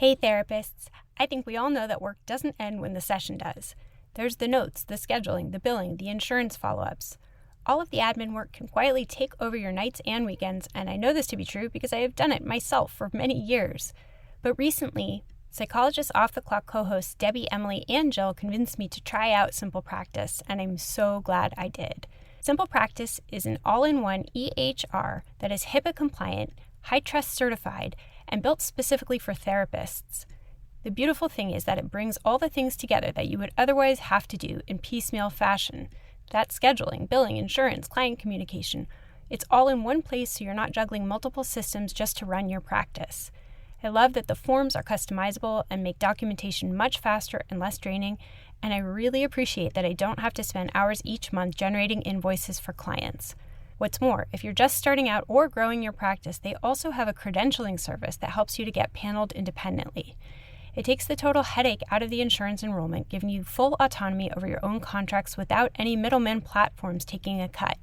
Hey therapists, I think we all know that work doesn't end when the session does. There's the notes, the scheduling, the billing, the insurance follow-ups. All of the admin work can quietly take over your nights and weekends, and I know this to be true because I have done it myself for many years. But recently, Psychologist Off the Clock co-hosts Debbie, Emily, and Jill convinced me to try out Simple Practice, and I'm so glad I did. Simple Practice is an all-in-one EHR that is HIPAA compliant, high-trust certified, and built specifically for therapists. The beautiful thing is that it brings all the things together that you would otherwise have to do in piecemeal fashion. That's scheduling, billing, insurance, client communication. It's all in one place so you're not juggling multiple systems just to run your practice. I love that the forms are customizable and make documentation much faster and less draining, and I really appreciate that I don't have to spend hours each month generating invoices for clients. What's more, if you're just starting out or growing your practice, they also have a credentialing service that helps you to get paneled independently. It takes the total headache out of the insurance enrollment, giving you full autonomy over your own contracts without any middleman platforms taking a cut.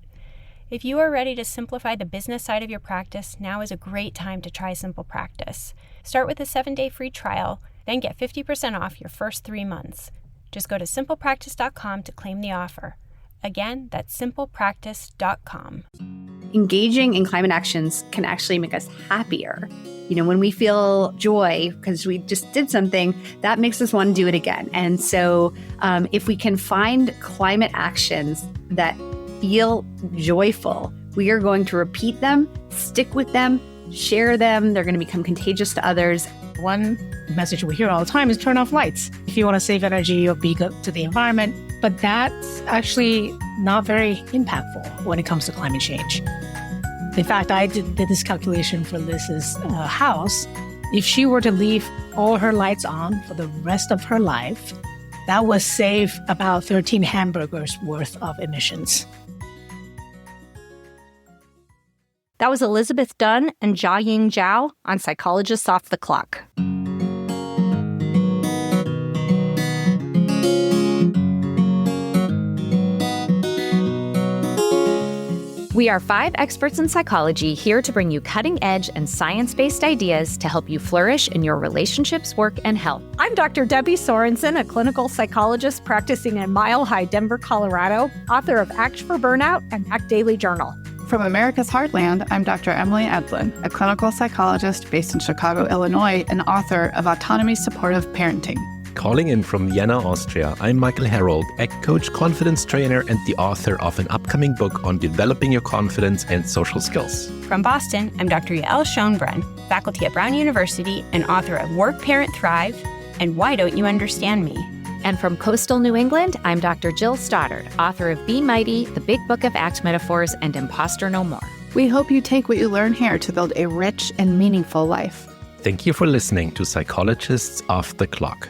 If you are ready to simplify the business side of your practice, now is a great time to try Simple Practice. Start with a 7-day free trial, then get 50% off your first 3 months. Just go to simplepractice.com to claim the offer. Again, that's simplepractice.com. Engaging in climate actions can actually make us happier. When we feel joy because we just did something, that makes us want to do it again. And so if we can find climate actions that feel joyful, we are going to repeat them, stick with them, share them. They're going to become contagious to others. One message we hear all the time is turn off lights if you want to save energy or be good to the environment. But that's actually not very impactful when it comes to climate change. In fact, I did this calculation for Liz's house. If she were to leave all her lights on for the rest of her life, that would save about 13 hamburgers worth of emissions. That was Elizabeth Dunn and Jiaying Zhao on Psychologists Off the Clock. We are 5 experts in psychology here to bring you cutting-edge and science-based ideas to help you flourish in your relationships, work, and health. I'm Dr. Debbie Sorensen, a clinical psychologist practicing in Mile High, Denver, Colorado, author of Act for Burnout and Act Daily Journal. From America's Heartland, I'm Dr. Emily Edlin, a clinical psychologist based in Chicago, Illinois, and author of Autonomy Supportive Parenting. Calling in from Vienna, Austria, I'm Michael Herold, ACT coach, confidence trainer, and the author of an upcoming book on developing your confidence and social skills. From Boston, I'm Dr. Yael Schoenbrunn, faculty at Brown University and author of Work, Parent, Thrive, and Why Don't You Understand Me? And from coastal New England, I'm Dr. Jill Stoddard, author of Be Mighty, The Big Book of ACT Metaphors, and Imposter No More. We hope you take what you learn here to build a rich and meaningful life. Thank you for listening to Psychologists Off the Clock.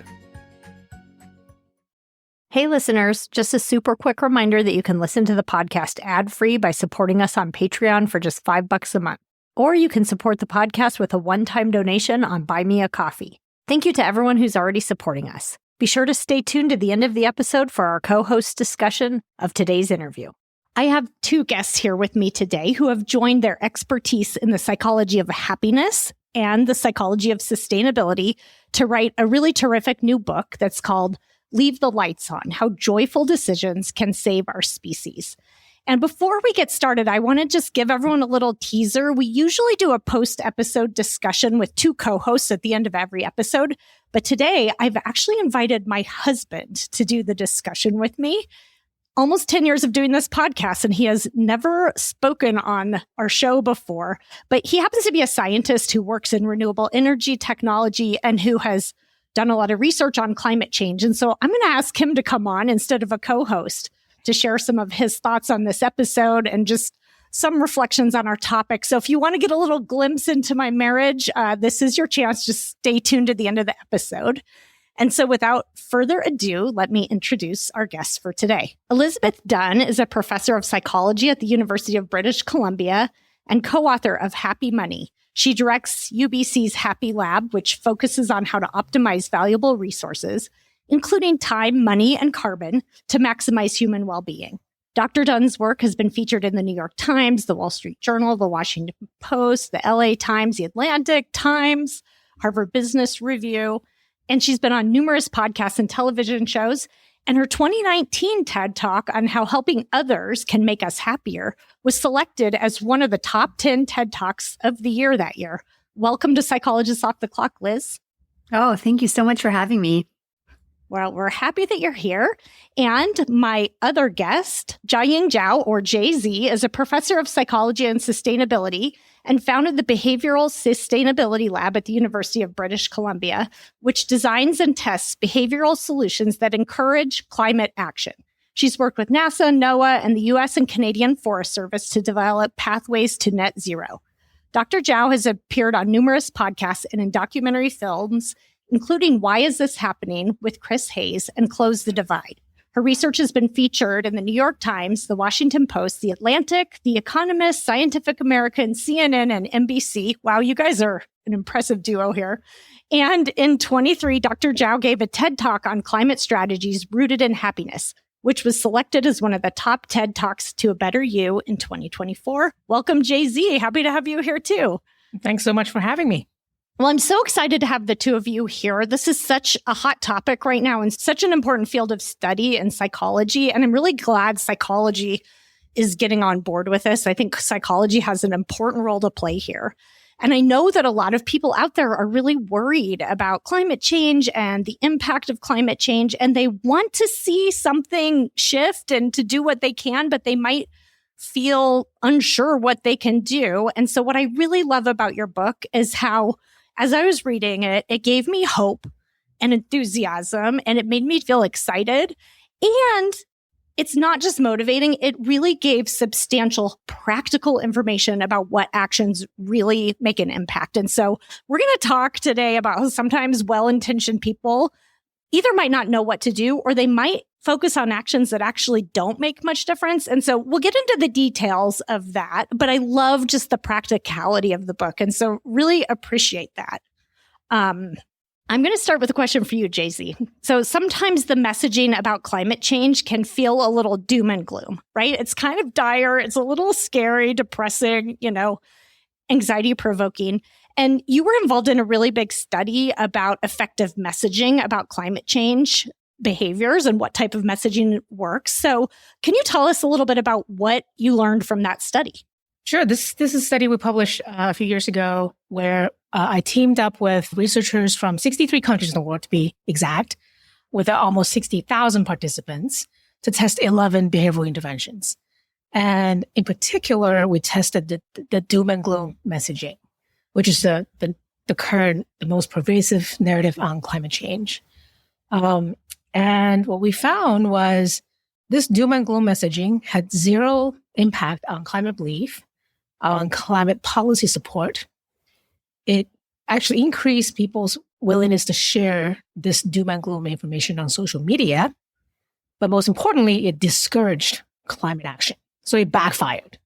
Hey listeners, just a super quick reminder that you can listen to the podcast ad-free by supporting us on Patreon for just $5 a month. Or you can support the podcast with a one-time donation on Buy Me a Coffee. Thank you to everyone who's already supporting us. Be sure to stay tuned to the end of the episode for our co-host discussion of today's interview. I have 2 guests here with me today who have joined their expertise in the psychology of happiness and the psychology of sustainability to write a really terrific new book that's called Leave the Lights On: How Joyful Decisions Can Save Our Species. And before we get started, I want to just give everyone a little teaser. We usually do a post-episode discussion with 2 co-hosts at the end of every episode. But today, I've actually invited my husband to do the discussion with me. Almost 10 years of doing this podcast, and he has never spoken on our show before. But he happens to be a scientist who works in renewable energy technology and who has done a lot of research on climate change. And so I'm going to ask him to come on instead of a co-host to share some of his thoughts on this episode and just some reflections on our topic. So if you want to get a little glimpse into my marriage, this is your chance. Just stay tuned to the end of the episode. And so without further ado, let me introduce our guests for today. Elizabeth Dunn is a professor of psychology at the University of British Columbia and co-author of Happy Money. She directs UBC's Happy Lab, which focuses on how to optimize valuable resources, including time, money, and carbon, to maximize human well-being. Dr. Dunn's work has been featured in the New York Times, the Wall Street Journal, the Washington Post, the LA Times, the Atlantic Times, Harvard Business Review, and she's been on numerous podcasts and television shows. And her 2019 TED Talk on how helping others can make us happier was selected as one of the top 10 TED Talks of the year that year. Welcome to Psychologists Off the Clock, Liz. Oh, thank you so much for having me. Well, we're happy that you're here. And my other guest, Jiaying Zhao, or Jay-Z, is a professor of psychology and sustainability and founded the Behavioral Sustainability Lab at the University of British Columbia, which designs and tests behavioral solutions that encourage climate action. She's worked with NASA, NOAA, and the U.S. and Canadian Forest Service to develop pathways to net zero. Dr. Zhao has appeared on numerous podcasts and in documentary films, including Why Is This Happening with Chris Hayes and Close the Divide. Her research has been featured in the New York Times, the Washington Post, The Atlantic, The Economist, Scientific American, CNN, and NBC. Wow, you guys are an impressive duo here. And in 23, Dr. Zhao gave a TED Talk on climate strategies rooted in happiness, which was selected as one of the top TED Talks to a Better You in 2024. Welcome, Jay-Z. Happy to have you here too. Thanks so much for having me. Well, I'm so excited to have the two of you here. This is such a hot topic right now and such an important field of study in psychology. And I'm really glad psychology is getting on board with this. I think psychology has an important role to play here. And I know that a lot of people out there are really worried about climate change and the impact of climate change, and they want to see something shift and to do what they can, but they might feel unsure what they can do. And so what I really love about your book is how, as I was reading it, it gave me hope and enthusiasm, and it made me feel excited. And it's not just motivating, it really gave substantial practical information about what actions really make an impact. And so we're going to talk today about how sometimes well-intentioned people either might not know what to do, or they might focus on actions that actually don't make much difference. And so we'll get into the details of that, but I love just the practicality of the book. And so really appreciate that. I'm going to start with a question for you, Jay-Z. So sometimes the messaging about climate change can feel a little doom and gloom, right? It's kind of dire. It's a little scary, depressing, anxiety provoking. And you were involved in a really big study about effective messaging about climate change behaviors and what type of messaging works. So can you tell us a little bit about what you learned from that study? Sure. This is a study we published a few years ago where I teamed up with researchers from 63 countries in the world, to be exact, with almost 60,000 participants to test 11 behavioral interventions. And in particular, we tested the doom and gloom messaging, which is the most pervasive narrative on climate change. And what we found was this doom and gloom messaging had zero impact on climate belief, on climate policy support. It actually increased people's willingness to share this doom and gloom information on social media. But most importantly, it discouraged climate action. So it backfired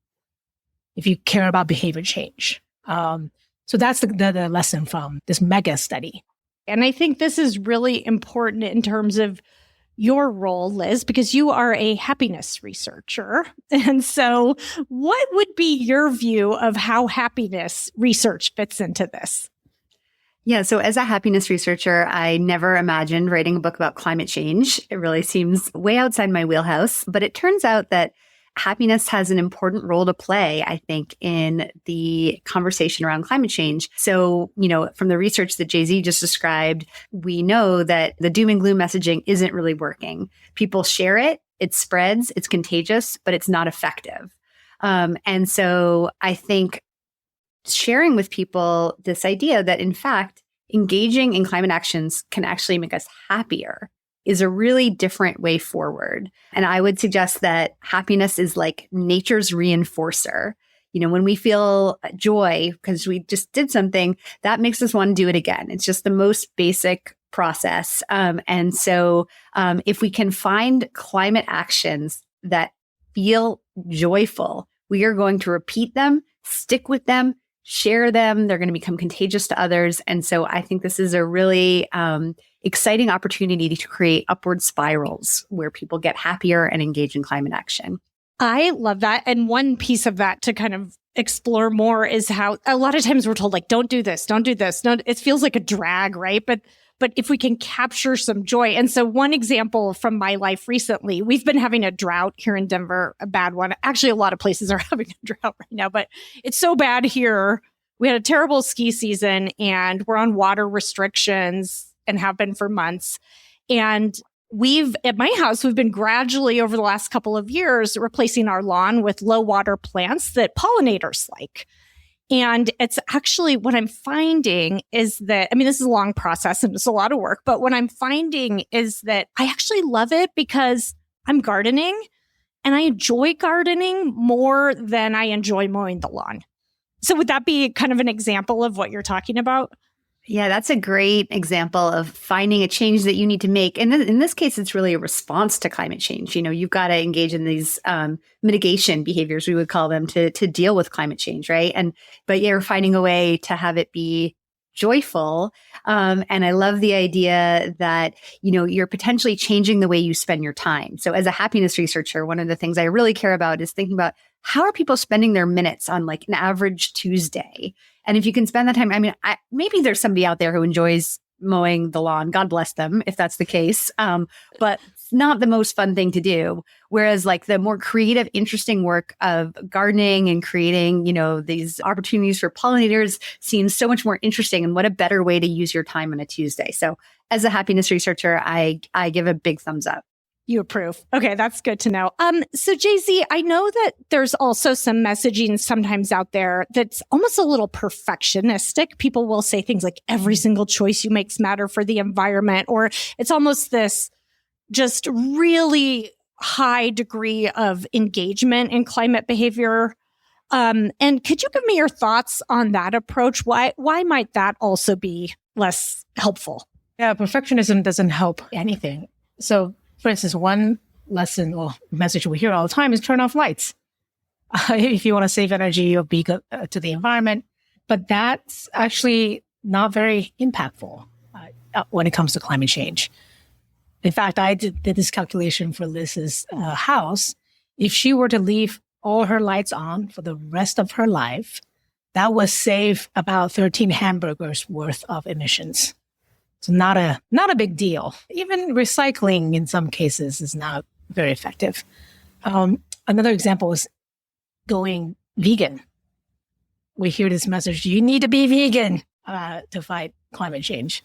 if you care about behavior change. So that's the lesson from this mega study. And I think this is really important in terms of your role, Liz, because you are a happiness researcher. And so what would be your view of how happiness research fits into this? Yeah, so as a happiness researcher, I never imagined writing a book about climate change. It really seems way outside my wheelhouse, but it turns out that happiness has an important role to play, I think, in the conversation around climate change. So, from the research that Jay-Z just described, we know that the doom and gloom messaging isn't really working. People share it, it spreads, it's contagious, but it's not effective. And so I think sharing with people this idea that, in fact, engaging in climate actions can actually make us happier is a really different way forward. And I would suggest that happiness is like nature's reinforcer. When we feel joy because we just did something, that makes us want to do it again. It's just the most basic process. And so if we can find climate actions that feel joyful, we are going to repeat them, stick with them, share them. They're going to become contagious to others. And so I think this is a really exciting opportunity to create upward spirals where people get happier and engage in climate action. I love that. And one piece of that to kind of explore more is how a lot of times we're told, like, don't do this, don't do this. No, it feels like a drag, right? But if we can capture some joy. And so one example from my life recently, we've been having a drought here in Denver, a bad one. Actually, a lot of places are having a drought right now, but it's so bad here. We had a terrible ski season and we're on water restrictions and have been for months. And at my house, we've been gradually over the last couple of years replacing our lawn with low water plants that pollinators like. And it's actually what I'm finding is that, I mean, this is a long process and it's a lot of work, but what I'm finding is that I actually love it because I'm gardening and I enjoy gardening more than I enjoy mowing the lawn. So would that be kind of an example of what you're talking about? Yeah, that's a great example of finding a change that you need to make. And in this case, it's really a response to climate change. You've got to engage in these mitigation behaviors, we would call them, to deal with climate change, right? But you're finding a way to have it be joyful. And I love the idea that, you're potentially changing the way you spend your time. So as a happiness researcher, one of the things I really care about is thinking about how are people spending their minutes on like an average Tuesday? And if you can spend that time, I mean, maybe there's somebody out there who enjoys mowing the lawn. God bless them if that's the case. But it's not the most fun thing to do. Whereas like the more creative, interesting work of gardening and creating, these opportunities for pollinators seems so much more interesting. And what a better way to use your time on a Tuesday. So as a happiness researcher, I give a big thumbs up. You approve. Okay, that's good to know. So JZ, I know that there's also some messaging sometimes out there that's almost a little perfectionistic. People will say things like every single choice you make matter for the environment, or it's almost this just really high degree of engagement in climate behavior. And could you give me your thoughts on that approach? Why might that also be less helpful? Yeah, perfectionism doesn't help anything. So for instance, one lesson or message we hear all the time is turn off lights if you want to save energy or be good to the environment. But that's actually not very impactful when it comes to climate change. In fact, I did this calculation for Liz's house. If she were to leave all her lights on for the rest of her life, that would save about 13 hamburgers worth of emissions. It's not a big deal. Even recycling in some cases is not very effective. Another example is going vegan. We hear this message, you need to be vegan to fight climate change.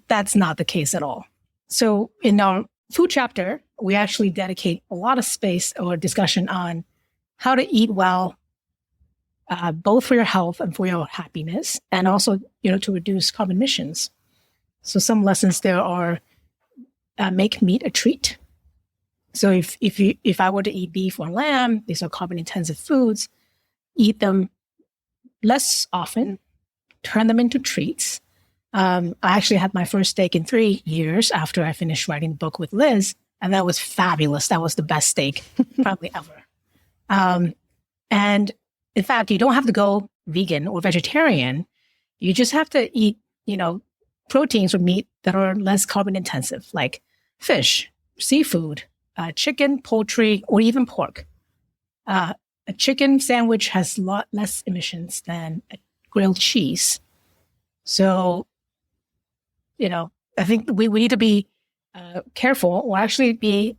That's not the case at all. So in our food chapter, we actually dedicate a lot of space or discussion on how to eat well, both for your health and for your happiness, and also, to reduce carbon emissions. So some lessons there are make meat a treat. So if I were to eat beef or lamb, these are carbon intensive foods, eat them less often, turn them into treats. I actually had my first steak in 3 years after I finished writing the book with Liz, and that was fabulous. That was the best steak probably ever. And in fact, you don't have to go vegan or vegetarian. You just have to eat, proteins or meat that are less carbon intensive, like fish, seafood, chicken, poultry, or even pork. A chicken sandwich has a lot less emissions than a grilled cheese. So, I think we need to be careful or actually be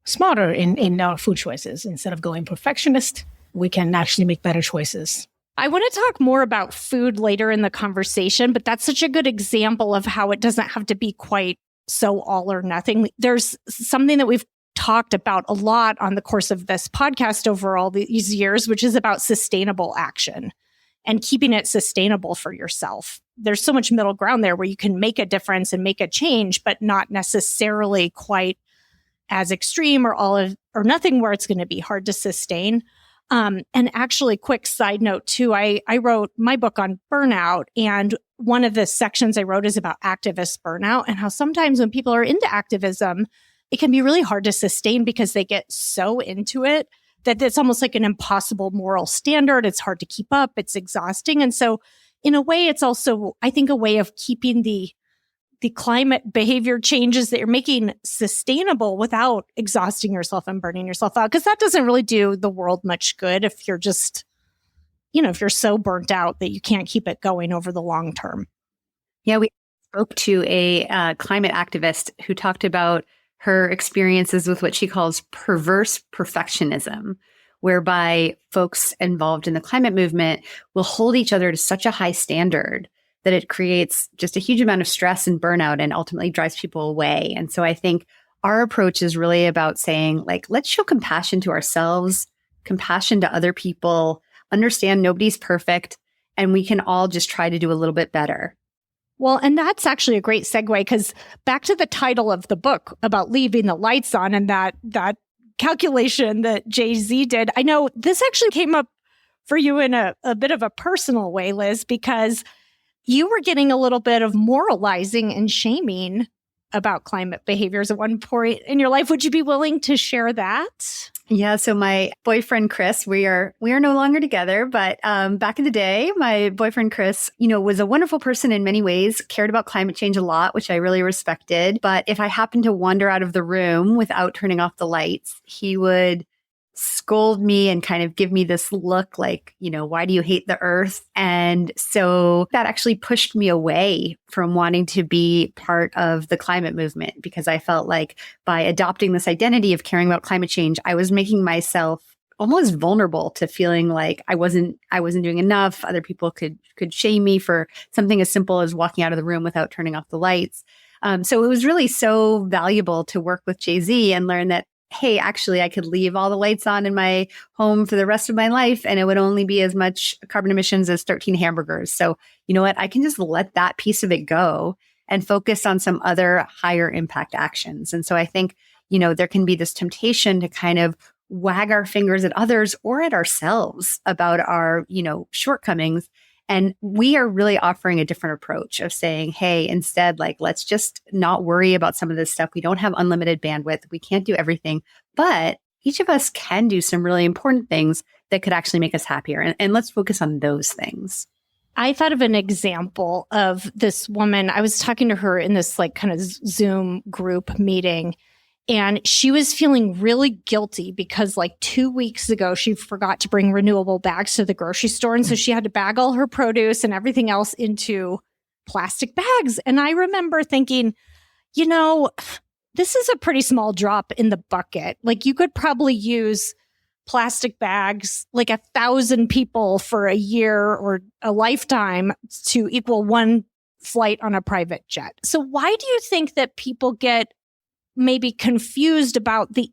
smarter in our food choices. Instead of going perfectionist, we can actually make better choices. I want to talk more about food later in the conversation, but that's such a good example of how it doesn't have to be quite so all or nothing. There's something that we've talked about a lot on the course of this podcast over all these years, which is about sustainable action and keeping it sustainable for yourself. There's so much middle ground there where you can make a difference and make a change, but not necessarily quite as extreme or all or nothing where it's going to be hard to sustain. And actually, quick side note too, I wrote my book on burnout, and one of the sections I wrote is about activist burnout and how sometimes when people are into activism, it can be really hard to sustain because they get so into it that it's almost like an impossible moral standard. It's hard to keep up. It's exhausting. And so in a way, it's also, I think, a way of keeping the climate behavior changes that you're making sustainable without exhausting yourself and burning yourself out. Because that doesn't really do the world much good if you're just if you're so burnt out that you can't keep it going over the long term. Yeah, we spoke to a climate activist who talked about her experiences with what she calls perverse perfectionism, whereby folks involved in the climate movement will hold each other to such a high standard that it creates just a huge amount of stress and burnout and ultimately drives people away. And so I think our approach is really about saying, like, let's show compassion to ourselves, compassion to other people, understand nobody's perfect, and we can all just try to do a little bit better. Well, and that's actually a great segue, because back to the title of the book about leaving the lights on and that calculation that Jay-Z did. I know this actually came up for you in a bit of a personal way, Liz, because you were getting a little bit of moralizing and shaming about climate behaviors at one point in your life. Would you be willing to share that? Yeah. So my boyfriend, Chris, we are no longer together, but back in the day, my boyfriend, Chris, was a wonderful person in many ways, cared about climate change a lot, which I really respected. But if I happened to wander out of the room without turning off the lights, he would scold me and kind of give me this look like, why do you hate the earth? And so that actually pushed me away from wanting to be part of the climate movement, because I felt like by adopting this identity of caring about climate change, I was making myself almost vulnerable to feeling like I wasn't doing enough. Other people could shame me for something as simple as walking out of the room without turning off the lights. So it was really so valuable to work with Jay-Z and learn that, hey, actually, I could leave all the lights on in my home for the rest of my life, and it would only be as much carbon emissions as 13 hamburgers. So you know what? I can just let that piece of it go and focus on some other higher impact actions. And so I think, there can be this temptation to kind of wag our fingers at others or at ourselves about our, shortcomings. And we are really offering a different approach of saying, hey, instead, let's just not worry about some of this stuff. We don't have unlimited bandwidth. We can't do everything, but each of us can do some really important things that could actually make us happier. And let's focus on those things. I thought of an example of this woman. I was talking to her in this kind of Zoom group meeting, and she was feeling really guilty because 2 weeks ago, she forgot to bring renewable bags to the grocery store. And so she had to bag all her produce and everything else into plastic bags. And I remember thinking, this is a pretty small drop in the bucket. You could probably use plastic bags, 1,000 people for a year or a lifetime to equal one flight on a private jet. So why do you think that people get maybe confused about the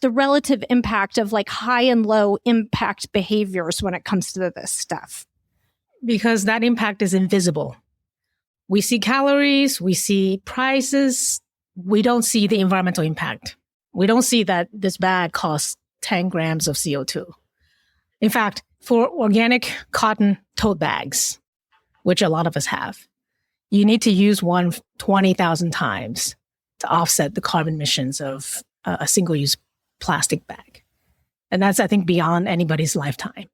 relative impact of high and low impact behaviors when it comes to this stuff? Because that impact is invisible. We see calories, we see prices, we don't see the environmental impact. We don't see that this bag costs 10 grams of CO2. In fact, for organic cotton tote bags, which a lot of us have, you need to use one 20,000 times to offset the carbon emissions of a single-use plastic bag. And that's, I think, beyond anybody's lifetime.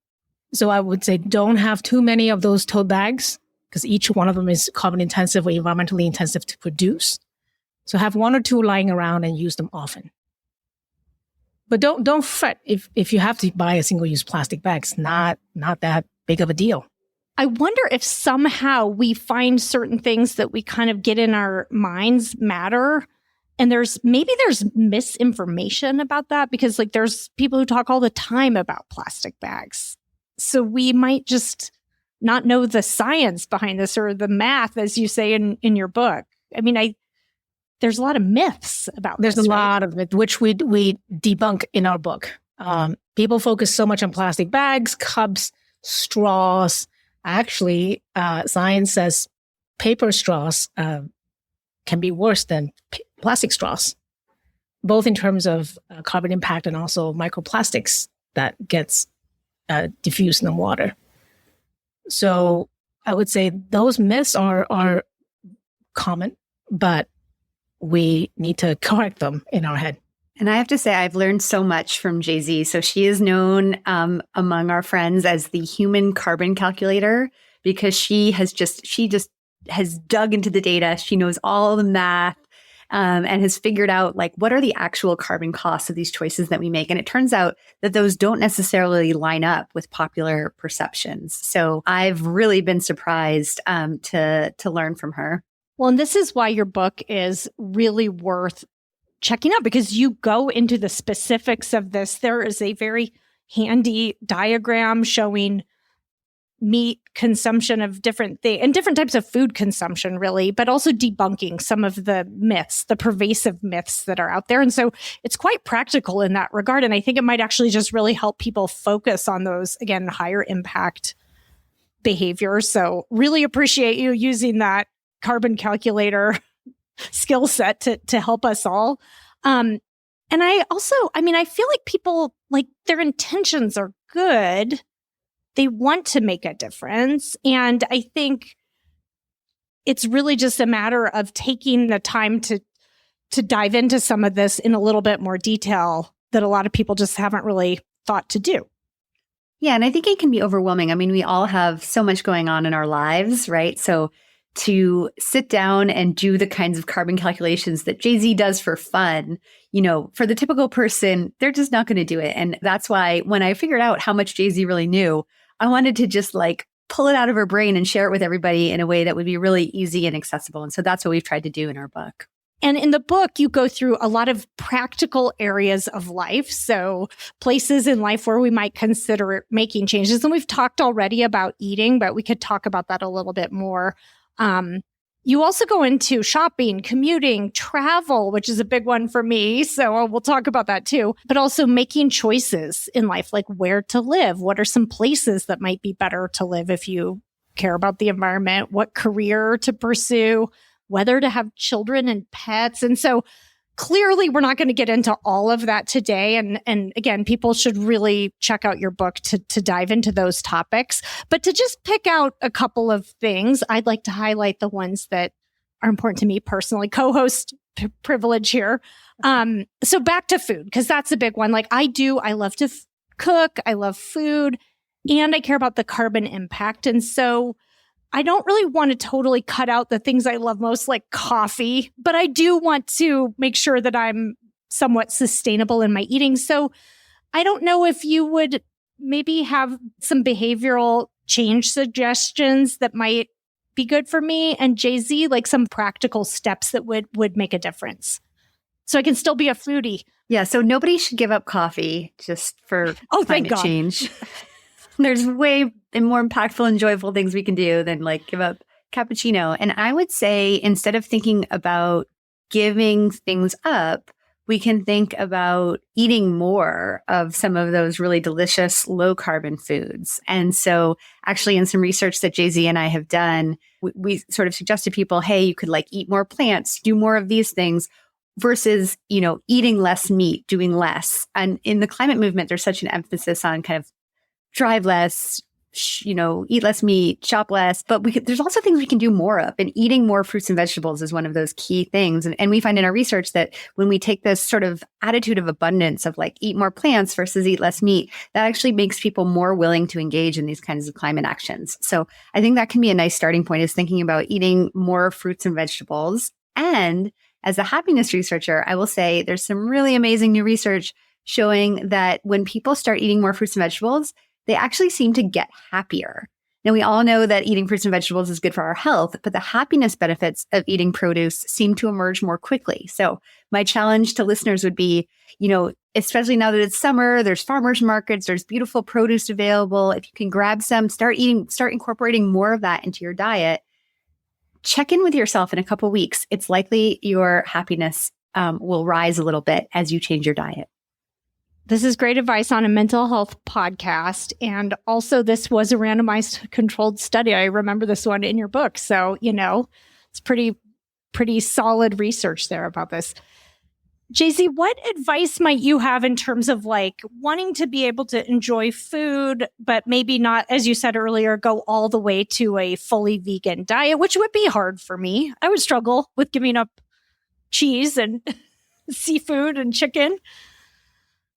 So I would say don't have too many of those tote bags, because each one of them is carbon intensive or environmentally intensive to produce. So have one or two lying around and use them often. But don't fret if you have to buy a single-use plastic bag. It's not that big of a deal. I wonder if somehow we find certain things that we kind of get in our minds matter. And there's misinformation about that, because there's people who talk all the time about plastic bags. So we might just not know the science behind this or the math, as you say in your book. I mean, there's a lot of myths about this. There's a lot of it, which we debunk in our book. People focus so much on plastic bags, cups, straws. Actually, science says paper straws can be worse than plastic straws, both in terms of carbon impact and also microplastics that gets diffused in the water. So I would say those myths are common, but we need to correct them in our head. And I have to say, I've learned so much from Jay-Z. So she is known among our friends as the human carbon calculator, because she just has dug into the data. She knows all the math. and has figured out like what are the actual carbon costs of these choices that we make. And it turns out that those don't necessarily line up with popular perceptions. So I've really been surprised to learn from her. Well, and this is why your book is really worth checking out, because you go into the specifics of this. There is a very handy diagram showing meat consumption of different things and different types of food consumption, really, but also debunking some of the myths, the pervasive myths that are out there. And so it's quite practical in that regard. And I think it might actually just really help people focus on those, again, higher impact behaviors. So really appreciate you using that carbon calculator skill set to help us all. And I also, I feel like people, like, their intentions are good. They want to make a difference. And I think it's really just a matter of taking the time to dive into some of this in a little bit more detail that a lot of people just haven't really thought to do. Yeah. And I think it can be overwhelming. I mean, we all have so much going on in our lives, right? So to sit down and do the kinds of carbon calculations that Jay-Z does for fun, for the typical person, they're just not going to do it. And that's why when I figured out how much Jay-Z really knew, I wanted to just like pull it out of her brain and share it with everybody in a way that would be really easy and accessible. And so that's what we've tried to do in our book. And in the book, you go through a lot of practical areas of life. So places in life where we might consider making changes. And we've talked already about eating, but we could talk about that a little bit more. You also go into shopping, commuting, travel, which is a big one for me. So we'll talk about that too, but also making choices in life, like where to live. What are some places that might be better to live if you care about the environment? What career to pursue? Whether to have children and pets. And so clearly we're not going to get into all of that today. And again, people should really check out your book to dive into those topics. But to just pick out a couple of things, I'd like to highlight the ones that are important to me personally, co-host privilege here. So back to food, because that's a big one. Like I love to cook, I love food, and I care about the carbon impact. And so I don't really want to totally cut out the things I love most, like coffee, but I do want to make sure that I'm somewhat sustainable in my eating. So I don't know if you would maybe have some behavioral change suggestions that might be good for me and Jay-Z, like some practical steps that would make a difference. So I can still be a foodie. Yeah, so nobody should give up coffee just for climate change. There's way more impactful and joyful things we can do than like give up cappuccino. And I would say instead of thinking about giving things up, we can think about eating more of some of those really delicious low carbon foods. And so actually in some research that Jay-Z and I have done, we sort of suggested people, hey, you could like eat more plants, do more of these things versus, eating less meat, doing less. And in the climate movement, there's such an emphasis on kind of drive less, eat less meat, shop less, but there's also things we can do more of, and eating more fruits and vegetables is one of those key things. And we find in our research that when we take this sort of attitude of abundance of like eat more plants versus eat less meat, that actually makes people more willing to engage in these kinds of climate actions. So I think that can be a nice starting point, is thinking about eating more fruits and vegetables. And as a happiness researcher, I will say there's some really amazing new research showing that when people start eating more fruits and vegetables, they actually seem to get happier. Now, we all know that eating fruits and vegetables is good for our health, but the happiness benefits of eating produce seem to emerge more quickly. So my challenge to listeners would be, especially now that it's summer, there's farmers markets, there's beautiful produce available. If you can grab some, start incorporating more of that into your diet. Check in with yourself in a couple of weeks. It's likely your happiness will rise a little bit as you change your diet. This is great advice on a mental health podcast. And also, this was a randomized controlled study. I remember this one in your book. So, it's pretty solid research there about this. Jay-Z, what advice might you have in terms of like wanting to be able to enjoy food, but maybe not, as you said earlier, go all the way to a fully vegan diet, which would be hard for me. I would struggle with giving up cheese and seafood and chicken.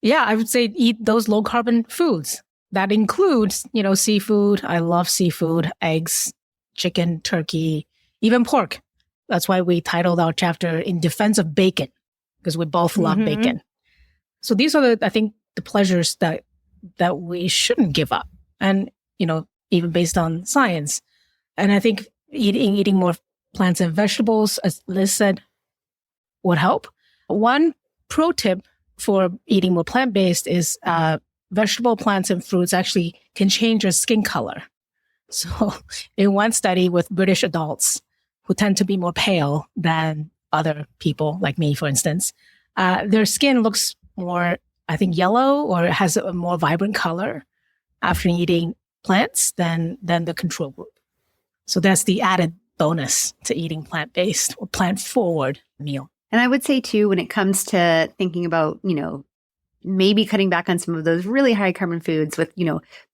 Yeah, I would say eat those low carbon foods. That includes, seafood. I love seafood, eggs, chicken, turkey, even pork. That's why we titled our chapter In Defense of Bacon, because we both love bacon. So these are I think the pleasures that we shouldn't give up. And, even based on science. And I think eating more plants and vegetables, as Liz said, would help. One pro tip for eating more plant-based is vegetable, plants, and fruits actually can change your skin color. So in one study with British adults who tend to be more pale than other people, like me, for instance, their skin looks more, I think, yellow or has a more vibrant color after eating plants than the control group. So that's the added bonus to eating plant-based or plant-forward meal. And I would say, too, when it comes to thinking about, maybe cutting back on some of those really high carbon foods with,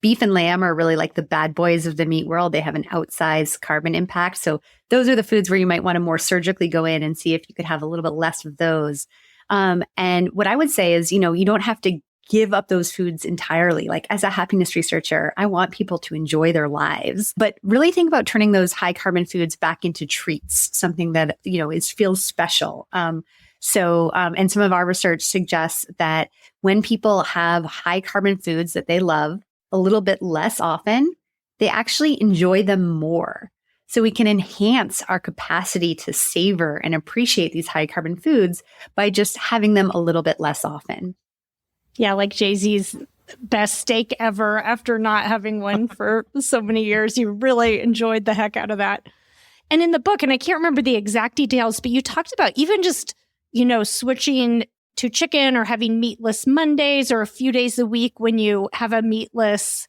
beef and lamb are really like the bad boys of the meat world. They have an outsized carbon impact. So those are the foods where you might want to more surgically go in and see if you could have a little bit less of those. And what I would say is, you don't have to give up those foods entirely. Like as a happiness researcher, I want people to enjoy their lives, but really think about turning those high carbon foods back into treats, something that, feels special. And some of our research suggests that when people have high carbon foods that they love a little bit less often, they actually enjoy them more. So we can enhance our capacity to savor and appreciate these high carbon foods by just having them a little bit less often. Yeah, like Jay-Z's best steak ever after not having one for so many years. You really enjoyed the heck out of that. And in the book, and I can't remember the exact details, but you talked about even just, switching to chicken or having meatless Mondays or a few days a week when you have a meatless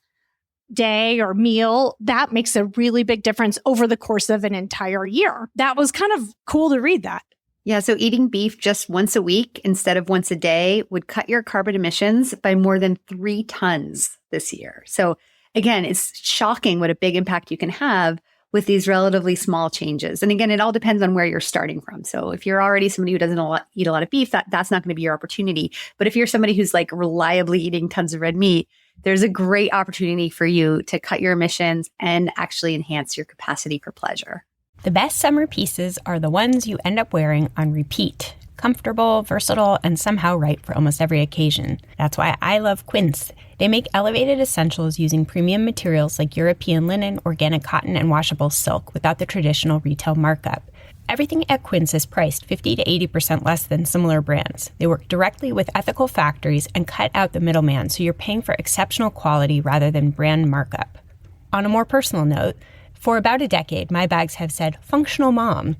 day or meal, that makes a really big difference over the course of an entire year. That was kind of cool to read that. Yeah, so eating beef just once a week instead of once a day would cut your carbon emissions by more than 3 tons this year. So again, it's shocking what a big impact you can have with these relatively small changes. And again, it all depends on where you're starting from. So if you're already somebody who doesn't eat a lot of beef, that's not going to be your opportunity. But if you're somebody who's like reliably eating tons of red meat, there's a great opportunity for you to cut your emissions and actually enhance your capacity for pleasure. The best summer pieces are the ones you end up wearing on repeat. Comfortable, versatile, and somehow right for almost every occasion. That's why I love Quince. They make elevated essentials using premium materials like European linen, organic cotton, and washable silk without the traditional retail markup. Everything at Quince is priced 50 to 80% less than similar brands. They work directly with ethical factories and cut out the middleman, so you're paying for exceptional quality rather than brand markup. On a more personal note, for about a decade, my bags have said, "Functional Mom."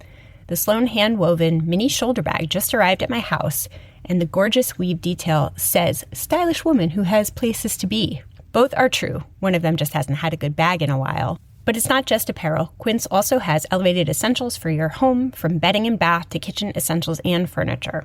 The Sloan hand-woven mini shoulder bag just arrived at my house, and the gorgeous weave detail says, "Stylish woman who has places to be." Both are true. One of them just hasn't had a good bag in a while. But it's not just apparel. Quince also has elevated essentials for your home, from bedding and bath to kitchen essentials and furniture.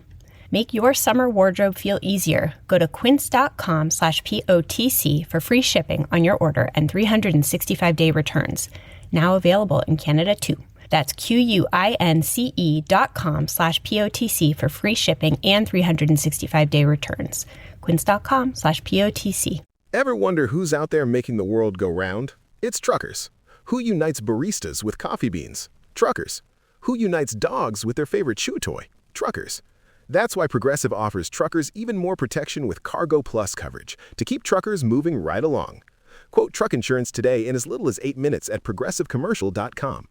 Make your summer wardrobe feel easier. Go to quince.com/POTC for free shipping on your order and 365-day returns. Now available in Canada too. That's QUINCE.com/POTC for free shipping and 365-day returns. Quince.com/POTC. Ever wonder who's out there making the world go round? It's truckers. Who unites baristas with coffee beans? Truckers. Who unites dogs with their favorite chew toy? Truckers. That's why Progressive offers truckers even more protection with Cargo Plus coverage to keep truckers moving right along. Quote truck insurance today in as little as 8 minutes at progressivecommercial.com.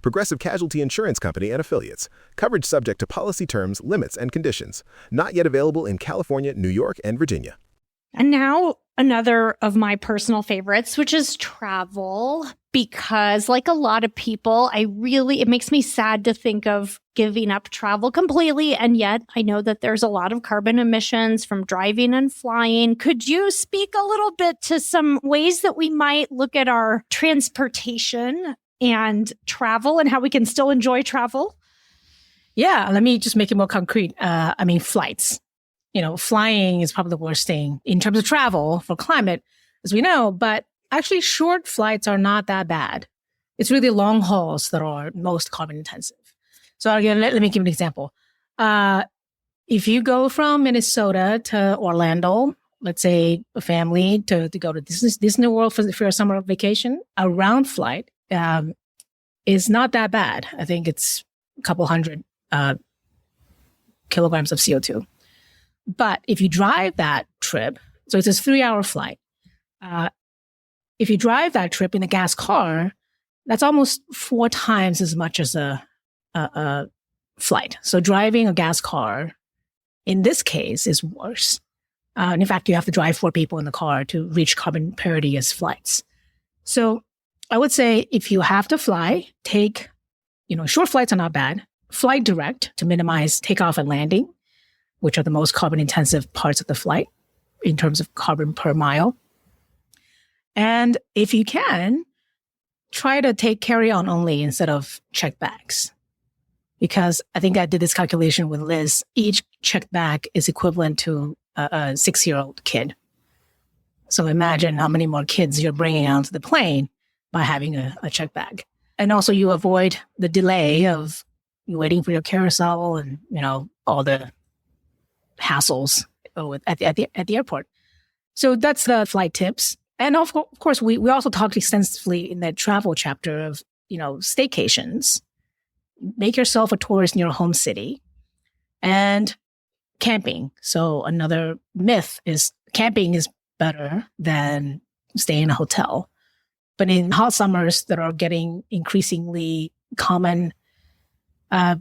Progressive Casualty Insurance Company and Affiliates. Coverage subject to policy terms, limits, and conditions. Not yet available in California, New York, and Virginia. And now another of my personal favorites, which is travel, because like a lot of people, it makes me sad to think of giving up travel completely. And yet I know that there's a lot of carbon emissions from driving and flying. Could you speak a little bit to some ways that we might look at our transportation and travel and how we can still enjoy travel? Yeah, let me just make it more concrete. Flights. Flying is probably the worst thing in terms of travel for climate, as we know, but actually short flights are not that bad. It's really long hauls that are most carbon intensive. So again, let me give an example. If you go from Minnesota to Orlando, let's say a family to go to Disney World for a summer vacation, a round flight is not that bad. I think it's couple hundred kilograms of CO2. But if you drive that trip, so it's a 3-hour flight. If you drive that trip in a gas car, that's almost 4 times as much as a flight. So driving a gas car, in this case, is worse. And in fact, you have to drive 4 people in the car to reach carbon parity as flights. So I would say if you have to fly, take, short flights are not bad. Fly direct to minimize takeoff and landing, which are the most carbon intensive parts of the flight in terms of carbon per mile. And if you can, try to take carry-on only instead of checked bags. Because I think I did this calculation with Liz. Each checked bag is equivalent to a 6-year-old kid. So imagine how many more kids you're bringing onto the plane by having a checked bag. And also you avoid the delay of waiting for your carousel and, all the hassles at the airport. So that's the flight tips. And of course, we also talked extensively in the travel chapter of, staycations. Make yourself a tourist in your home city. And camping. So another myth is camping is better than staying in a hotel. But in hot summers that are getting increasingly common, a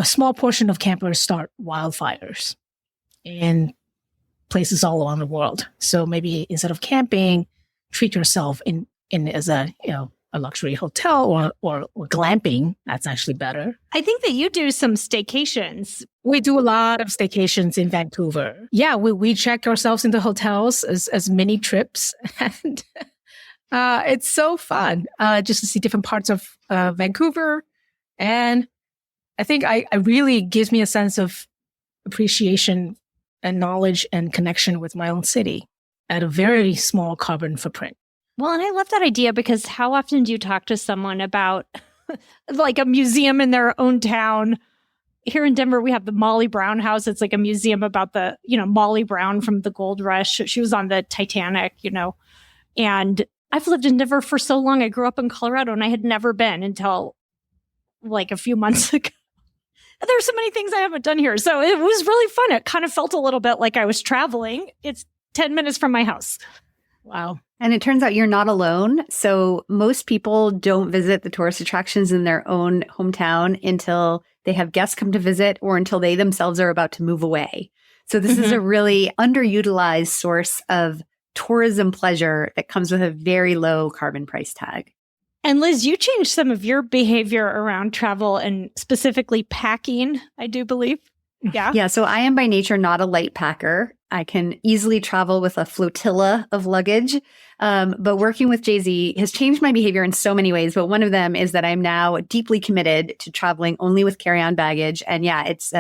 small portion of campers start wildfires in places all around the world. So maybe instead of camping, treat yourself in as a luxury hotel or glamping. That's actually better. I think that you do some staycations. We do a lot of staycations in Vancouver. Yeah, we check ourselves into hotels as mini trips. And it's so fun just to see different parts of Vancouver. And I think I really gives me a sense of appreciation and knowledge and connection with my own city at a very small carbon footprint. Well, and I love that idea because how often do you talk to someone about like a museum in their own town? Here in Denver, we have the Molly Brown House. It's like a museum about the, Molly Brown from the gold rush. She was on the Titanic, and I've lived in Denver for so long. I grew up in Colorado and I had never been until like a few months ago. There's so many things I haven't done here. So it was really fun. It kind of felt a little bit like I was traveling. It's 10 minutes from my house. Wow. And it turns out you're not alone. So most people don't visit the tourist attractions in their own hometown until they have guests come to visit or until they themselves are about to move away. So this is a really underutilized source of tourism pleasure that comes with a very low carbon price tag. And Liz, you changed some of your behavior around travel and specifically packing, I do believe. Yeah. Yeah. So I am by nature not a light packer. I can easily travel with a flotilla of luggage. But working with Jay-Z has changed my behavior in so many ways. But one of them is that I'm now deeply committed to traveling only with carry-on baggage. And yeah, it's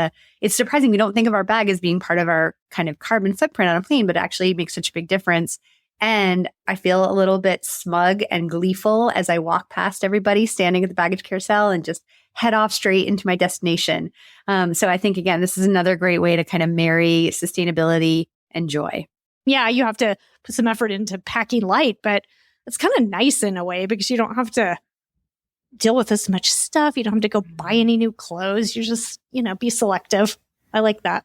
surprising. We don't think of our bag as being part of our kind of carbon footprint on a plane, but it actually makes such a big difference. And I feel a little bit smug and gleeful as I walk past everybody standing at the baggage carousel and just head off straight into my destination. So I think, again, this is another great way to kind of marry sustainability and joy. Yeah, you have to put some effort into packing light, but it's kind of nice in a way because you don't have to deal with as much stuff. You don't have to go buy any new clothes. You just, be selective. I like that.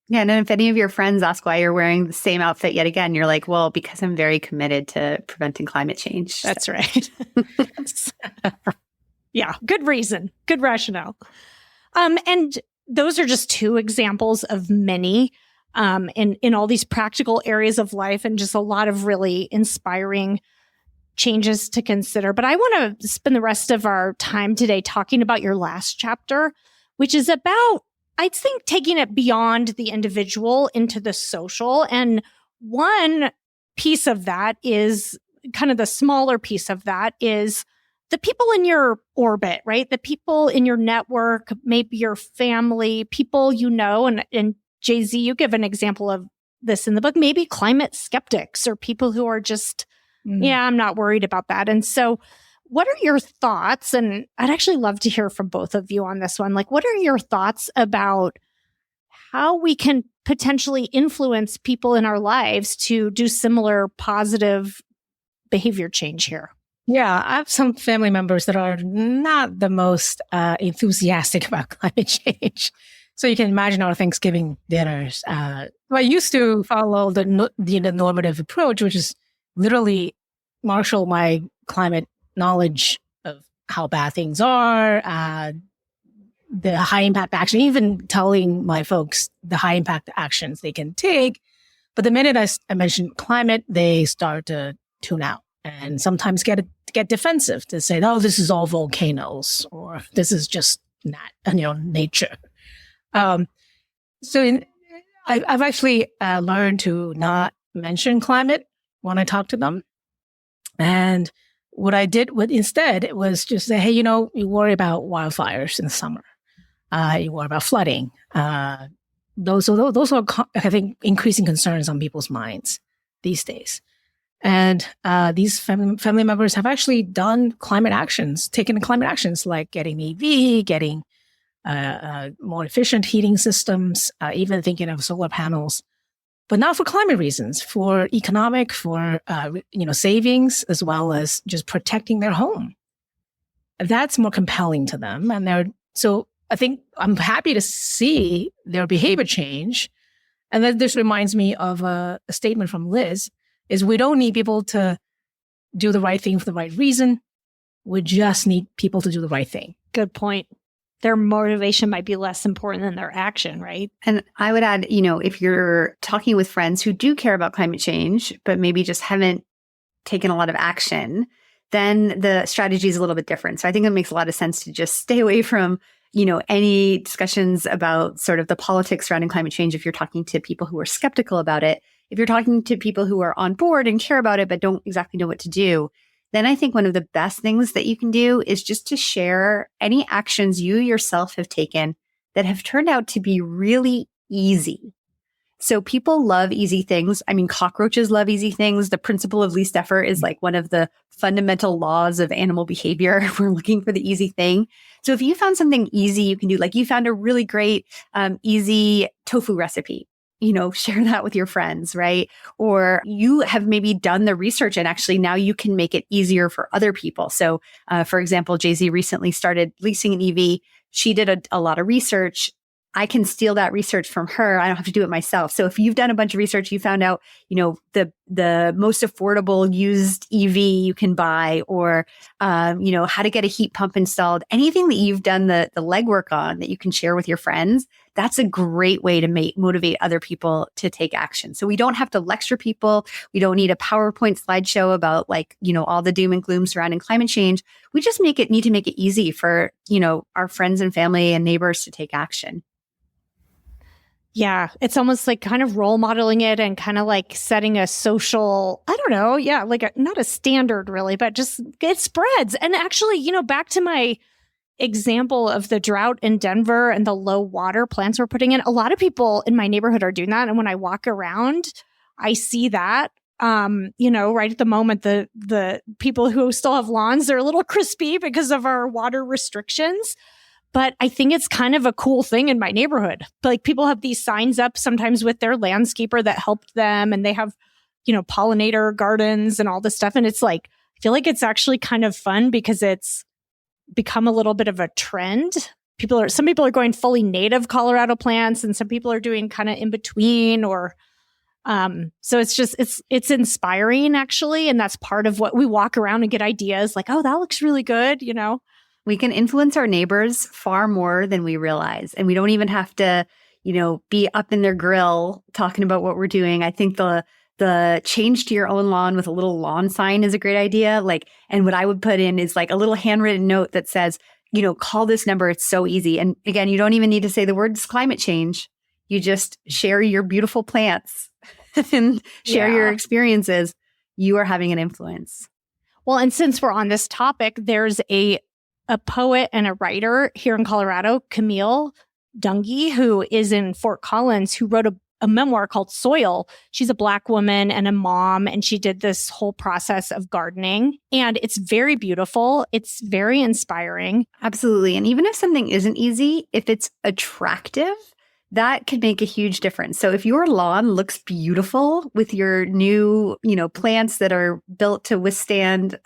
Yeah, and if any of your friends ask why you're wearing the same outfit yet again, you're like, well, because I'm very committed to preventing climate change. That's right. Yeah, good reason, good rationale. And those are just 2 examples of many in all these practical areas of life and just a lot of really inspiring changes to consider. But I want to spend the rest of our time today talking about your last chapter, which is about, I think, taking it beyond the individual into the social. And one piece of that is kind of the smaller piece of that is the people in your orbit, right? The people in your network, maybe your family, people and Jay-Z, you give an example of this in the book, maybe climate skeptics or people who are just, I'm not worried about that. And so what are your thoughts? And I'd actually love to hear from both of you on this one. Like, what are your thoughts about how we can potentially influence people in our lives to do similar positive behavior change here? Yeah, I have some family members that are not the most enthusiastic about climate change. So you can imagine our Thanksgiving dinners. I used to follow the normative approach, which is literally marshal my climate knowledge of how bad things are, the high impact action, even telling my folks the high impact actions they can take. But the minute I mention climate, they start to tune out and sometimes get defensive to say, "Oh, this is all volcanoes," or "This is just nature." I've actually learned to not mention climate when I talk to them, and what I did instead was just say, "Hey, you worry about wildfires in the summer, you worry about flooding." Those are, I think, increasing concerns on people's minds these days. And these family members have actually taken climate actions like getting EV, getting more efficient heating systems, even thinking of solar panels, but not for climate reasons, for economic, for savings, as well as just protecting their home. That's more compelling to them, so I think I'm happy to see their behavior change. And then this reminds me of a statement from Liz, is we don't need people to do the right thing for the right reason. We just need people to do the right thing. Good point. Their motivation might be less important than their action, right? And I would add, if you're talking with friends who do care about climate change, but maybe just haven't taken a lot of action, then the strategy is a little bit different. So I think it makes a lot of sense to just stay away from any discussions about sort of the politics surrounding climate change if you're talking to people who are skeptical about it. If you're talking to people who are on board and care about it but don't exactly know what to do, then I think one of the best things that you can do is just to share any actions you yourself have taken that have turned out to be really easy. So people love easy things. I mean, cockroaches love easy things. The principle of least effort is like one of the fundamental laws of animal behavior. We're looking for the easy thing. So if you found something easy you can do, like you found a really great, easy tofu recipe, share that with your friends, right? Or you have maybe done the research and actually now you can make it easier for other people. So, for example, Jay-Z recently started leasing an EV. She did a lot of research. I can steal that research from her. I don't have to do it myself. So if you've done a bunch of research, you found out, the most affordable used EV you can buy, or, how to get a heat pump installed, anything that you've done the legwork on that you can share with your friends, that's a great way to motivate other people to take action. So we don't have to lecture people. We don't need a PowerPoint slideshow about all the doom and gloom surrounding climate change. We just need to make it easy for, our friends and family and neighbors to take action. Yeah, it's almost like kind of role modeling it and kind of like setting a social, I don't know, not a standard really, but just it spreads. And actually, back to my example of the drought in Denver and the low water plants we're putting in, a lot of people in my neighborhood are doing that. And when I walk around, I see that, right at the moment, the people who still have lawns, they're a little crispy because of our water restrictions. But I think it's kind of a cool thing in my neighborhood. Like people have these signs up sometimes with their landscaper that helped them, and they have, pollinator gardens and all this stuff. And it's like, I feel like it's actually kind of fun because it's become a little bit of a trend. Some people are going fully native Colorado plants, and some people are doing kind of in between, or so it's inspiring actually. And that's part of what we walk around and get ideas like, oh, that looks really good, We can influence our neighbors far more than we realize. And we don't even have to, be up in their grill talking about what we're doing. I think the change to your own lawn with a little lawn sign is a great idea. And what I would put in is like a little handwritten note that says, call this number. It's so easy. And again, you don't even need to say the words climate change. You just share your beautiful plants and share your experiences. You are having an influence. Well, and since we're on this topic, there's a poet and a writer here in Colorado, Camille Dungy, who is in Fort Collins, who wrote a memoir called Soil. She's a Black woman and a mom, and she did this whole process of gardening. And it's very beautiful. It's very inspiring. Absolutely. And even if something isn't easy, if it's attractive, that could make a huge difference. So if your lawn looks beautiful with your new, plants that are built to withstand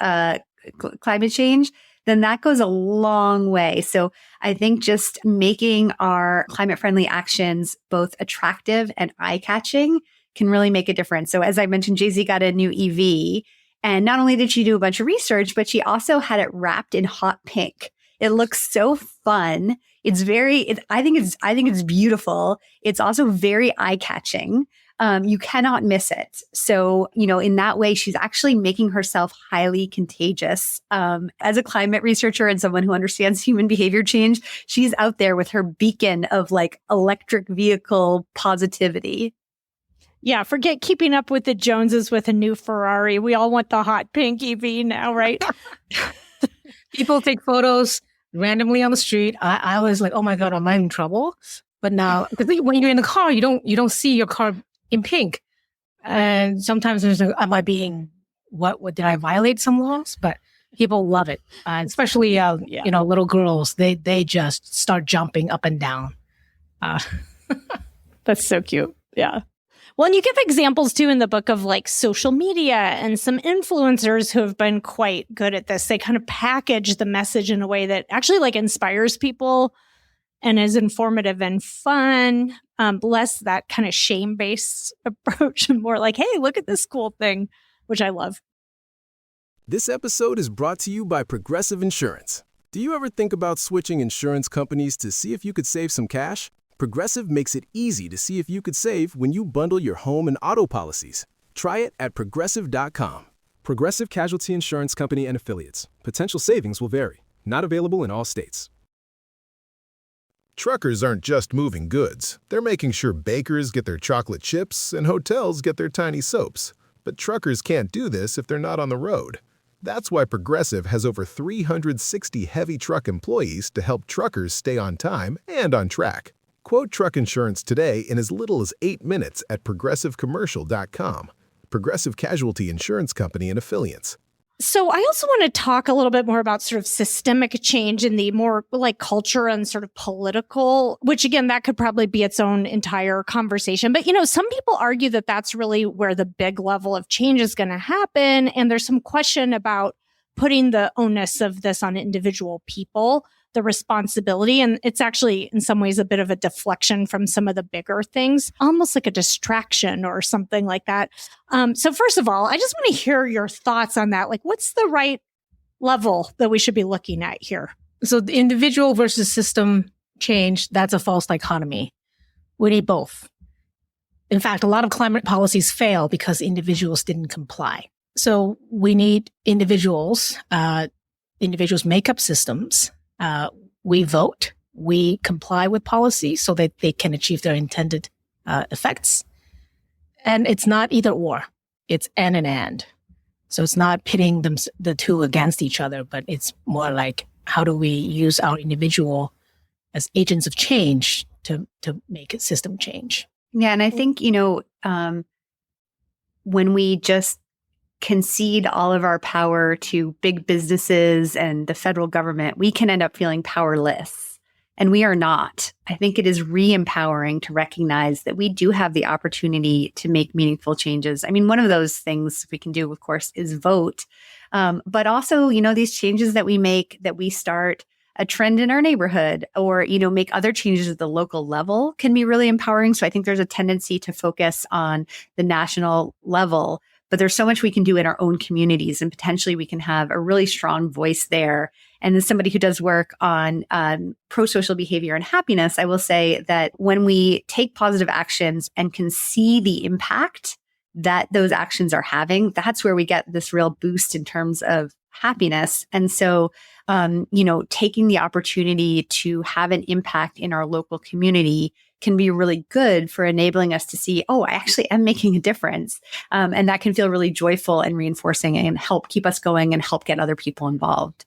climate change, then that goes a long way. So I think just making our climate-friendly actions both attractive and eye-catching can really make a difference. So as I mentioned, Jay-Z got a new EV, and not only did she do a bunch of research, but she also had it wrapped in hot pink. It looks so fun. It's I think it's beautiful. It's also very eye-catching. You cannot miss it. So, in that way, she's actually making herself highly contagious. As a climate researcher and someone who understands human behavior change, she's out there with her beacon of like electric vehicle positivity. Yeah, forget keeping up with the Joneses with a new Ferrari. We all want the hot pink EV now, right? People take photos randomly on the street. I was like, oh my God, am I in trouble? But now, because when you're in the car, you don't see your car in pink. And sometimes there's like, am I being, what did I violate some laws? But people love it. Especially, little girls, they just start jumping up and down. That's so cute. Yeah. Well, and you give examples too in the book of like social media and some influencers who have been quite good at this. They kind of package the message in a way that actually like inspires people and is informative and fun, less that kind of shame-based approach and more like, hey, look at this cool thing, which I love. This episode is brought to you by Progressive Insurance. Do you ever think about switching insurance companies to see if you could save some cash? Progressive makes it easy to see if you could save when you bundle your home and auto policies. Try it at Progressive.com. Progressive Casualty Insurance Company and Affiliates. Potential savings will vary. Not available in all states. Truckers aren't just moving goods. They're making sure bakers get their chocolate chips and hotels get their tiny soaps. But truckers can't do this if they're not on the road. That's why Progressive has over 360 heavy truck employees to help truckers stay on time and on track. Quote truck insurance today in as little as 8 minutes at progressivecommercial.com. Progressive Casualty Insurance Company and Affiliates. So I also want to talk a little bit more about sort of systemic change in the more like culture and sort of political, which again, that could probably be its own entire conversation. But, some people argue that that's really where the big level of change is going to happen. And there's some question about putting the onus of this on individual people, the responsibility. And it's actually in some ways a bit of a deflection from some of the bigger things, almost like a distraction or something like that. So first of all, I just want to hear your thoughts on that. Like, what's the right level that we should be looking at here? So the individual versus system change, that's a false dichotomy. We need both. In fact, a lot of climate policies fail because individuals didn't comply. So we need individuals. Individuals make up systems. We vote, we comply with policy so that they can achieve their intended effects. And it's not either or, it's and. So it's not pitting the two against each other, but it's more like, how do we use our individual as agents of change to make a system change? Yeah. And I think, when we just concede all of our power to big businesses and the federal government, we can end up feeling powerless. And we are not. I think it is re-empowering to recognize that we do have the opportunity to make meaningful changes. I mean, one of those things we can do, of course, is vote. But also, these changes that we make, that we start a trend in our neighborhood or, make other changes at the local level can be really empowering. So I think there's a tendency to focus on the national level. But there's so much we can do in our own communities, and potentially we can have a really strong voice there. And as somebody who does work on pro-social behavior and happiness, I will say that when we take positive actions and can see the impact that those actions are having, that's where we get this real boost in terms of happiness. And so, taking the opportunity to have an impact in our local community can be really good for enabling us to see, I actually am making a difference. And that can feel really joyful and reinforcing and help keep us going and help get other people involved.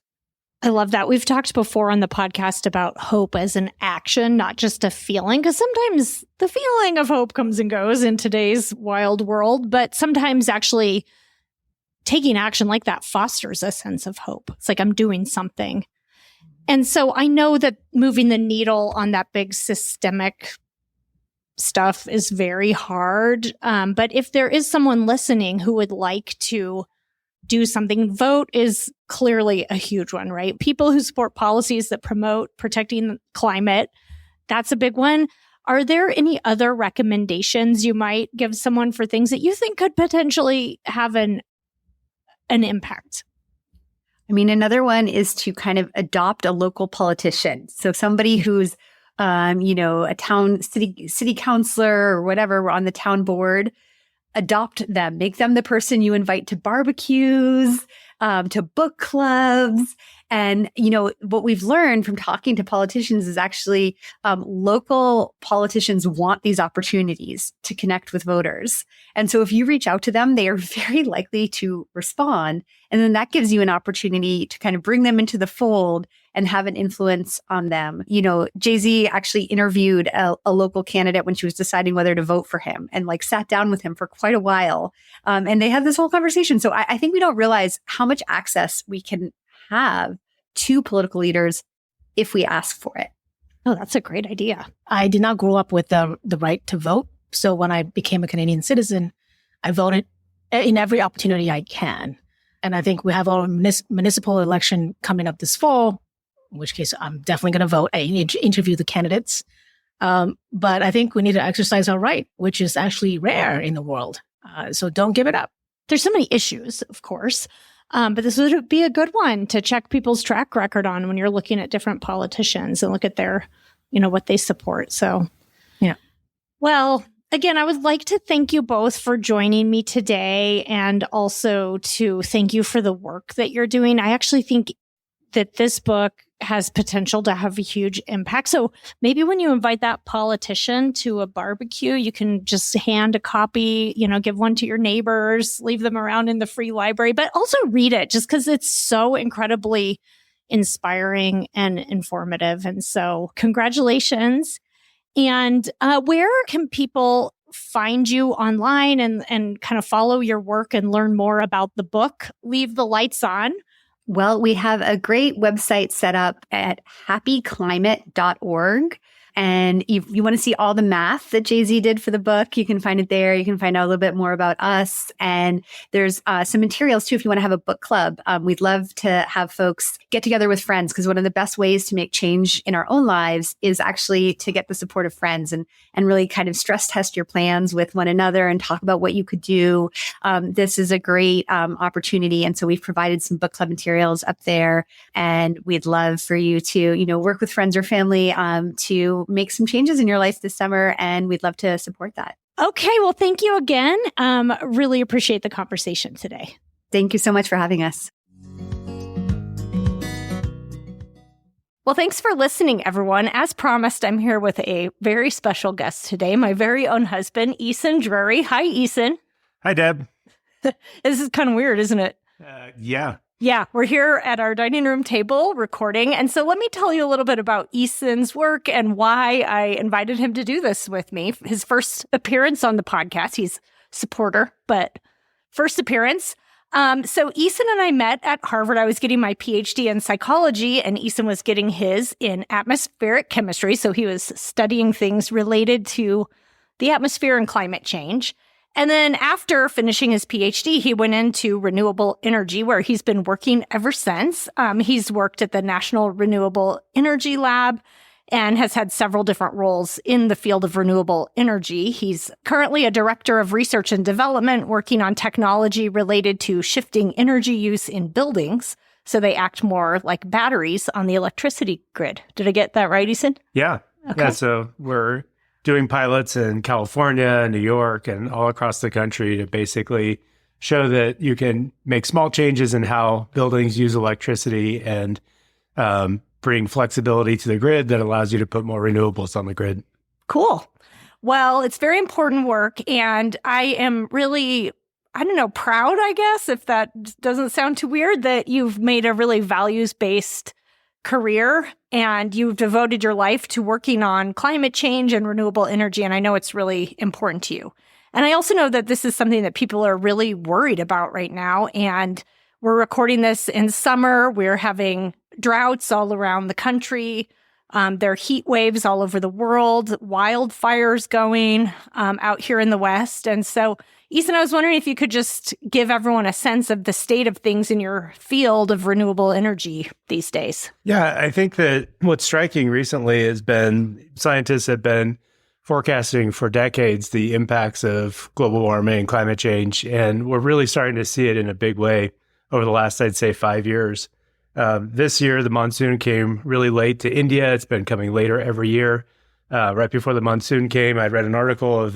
I love that. We've talked before on the podcast about hope as an action, not just a feeling, because sometimes the feeling of hope comes and goes in today's wild world, but sometimes actually taking action like that fosters a sense of hope. It's like I'm doing something. And so I know that moving the needle on that big systemic stuff is very hard. But if there is someone listening who would like to do something, vote is clearly a huge one, right? People who support policies that promote protecting the climate, that's a big one. Are there any other recommendations you might give someone for things that you think could potentially have an impact? I mean, another one is to kind of adopt a local politician. So somebody who's, a town city councilor or whatever on the town board, adopt them, make them the person you invite to barbecues, to book clubs. And, what we've learned from talking to politicians is actually local politicians want these opportunities to connect with voters. And so if you reach out to them, they are very likely to respond. And then that gives you an opportunity to kind of bring them into the fold and have an influence on them. Jay-Z actually interviewed a local candidate when she was deciding whether to vote for him and sat down with him for quite a while. And they had this whole conversation. So I think we don't realize how much access we can have to political leaders if we ask for it. Oh, that's a great idea. I did not grow up with the right to vote. So when I became a Canadian citizen, I voted in every opportunity I can. And I think we have our municipal election coming up this fall, in which case I'm definitely going to vote. I interview the candidates. But I think we need to exercise our right, which is actually rare in the world. So don't give it up. There's so many issues, of course. But this would be a good one to check people's track record on when you're looking at different politicians and look at their, what they support. So, yeah. Well, again, I would like to thank you both for joining me today and also to thank you for the work that you're doing. I actually think that this book has potential to have a huge impact. So maybe when you invite that politician to a barbecue, you can just hand a copy, give one to your neighbors, leave them around in the free library, but also read it just because it's so incredibly inspiring and informative. And so congratulations. And where can people find you online and kind of follow your work and learn more about the book, Leave the Lights On? Well, we have a great website set up at happyclimate.org. And if you want to see all the math that Jay-Z did for the book, you can find it there. You can find out a little bit more about us. And there's some materials too if you want to have a book club. We'd love to have folks get together with friends because one of the best ways to make change in our own lives is actually to get the support of friends and really kind of stress test your plans with one another and talk about what you could do. This is a great opportunity. And so we've provided some book club materials up there. And we'd love for you to, work with friends or family to make some changes in your life this summer, and we'd love to support that. Okay, well, thank you again. Really appreciate the conversation today. Thank you so much for having us. Well, thanks for listening, everyone. As promised, I'm here with a very special guest today, my very own husband, Eason Drury. Hi, Eason. Hi, Deb. This is kind of weird, isn't it? Yeah. Yeah, we're here at our dining room table recording. And so let me tell you a little bit about Eason's work and why I invited him to do this with me. His first appearance on the podcast. He's a supporter, but first appearance. So Eason and I met at Harvard. I was getting my PhD in psychology, and Eason was getting his in atmospheric chemistry. So he was studying things related to the atmosphere and climate change. And then after finishing his PhD, he went into renewable energy, where he's been working ever since. He's worked at the National Renewable Energy Lab and has had several different roles in the field of renewable energy. He's currently a director of research and development working on technology related to shifting energy use in buildings, so they act more like batteries on the electricity grid. Did I get that right, Eason? Yeah. Okay. Yeah, so we're doing pilots in California, New York, and all across the country to basically show that you can make small changes in how buildings use electricity and bring flexibility to the grid that allows you to put more renewables on the grid. Cool. Well, it's very important work, and I am really, proud, I guess, if that doesn't sound too weird, that you've made a really values-based career and you've devoted your life to working on climate change and renewable energy. And I know it's really important to you. And I also know that this is something that people are really worried about right now. And we're recording this in summer. We're having droughts all around the country. There are heat waves all over the world, wildfires going out here in the West. And so, Ethan, I was wondering if you could just give everyone a sense of the state of things in your field of renewable energy these days. Yeah, I think that what's striking recently has been scientists have been forecasting for decades the impacts of global warming and climate change. And we're really starting to see it in a big way over the last, I'd say, 5 years. This year, the monsoon came really late to India. It's been coming later every year. Right before the monsoon came, I read an article